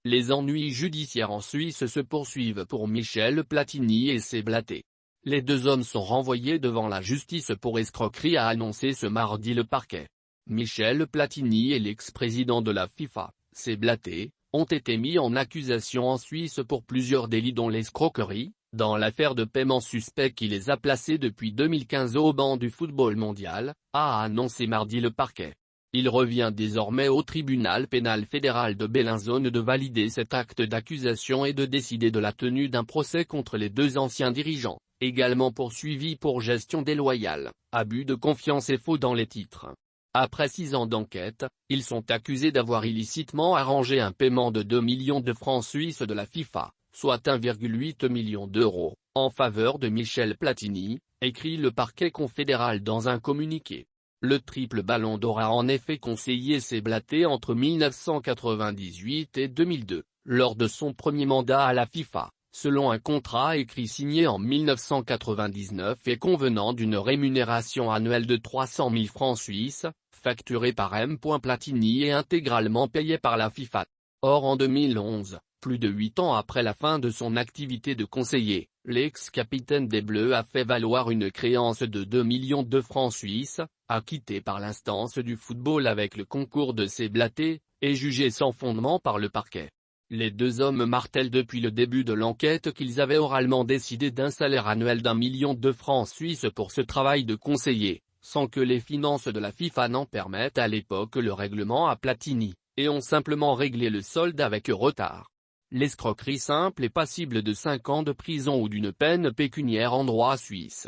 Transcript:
Les ennuis judiciaires en Suisse se poursuivent pour Michel Platini et ses Blatter. Les deux hommes sont renvoyés devant la justice pour escroquerie, a annoncé ce mardi le parquet. Michel Platini et l'ex-président de la FIFA, ses Blatter, ont été mis en accusation en Suisse pour plusieurs délits dont l'escroquerie, dans l'affaire de paiement suspect qui les a placés depuis 2015 au banc du football mondial, a annoncé mardi le parquet. Il revient désormais au tribunal pénal fédéral de Bellinzone de valider cet acte d'accusation et de décider de la tenue d'un procès contre les deux anciens dirigeants, également poursuivis pour gestion déloyale, abus de confiance et faux dans les titres. Après 6 ans d'enquête, ils sont accusés d'avoir illicitement arrangé un paiement de 2 millions de francs suisses de la FIFA, soit 1,8 million d'euros, en faveur de Michel Platini, écrit le parquet confédéral dans un communiqué. Le triple ballon d'or a en effet conseillé ses Blatter entre 1998 et 2002, lors de son premier mandat à la FIFA, selon un contrat écrit signé en 1999 et convenant d'une rémunération annuelle de 300 000 francs suisses, facturée par M. Platini et intégralement payée par la FIFA. Or en 2011, plus de 8 ans après la fin de son activité de conseiller, l'ex-capitaine des Bleus a fait valoir une créance de 2 millions de francs suisses, acquittée par l'instance du football avec le concours de ses Blatter, et jugée sans fondement par le parquet. Les deux hommes martèlent depuis le début de l'enquête qu'ils avaient oralement décidé d'un salaire annuel d'1 million de francs suisses pour ce travail de conseiller, sans que les finances de la FIFA n'en permettent à l'époque le règlement à Platini, et ont simplement réglé le solde avec retard. L'escroquerie simple est passible de 5 ans de prison ou d'une peine pécuniaire en droit suisse.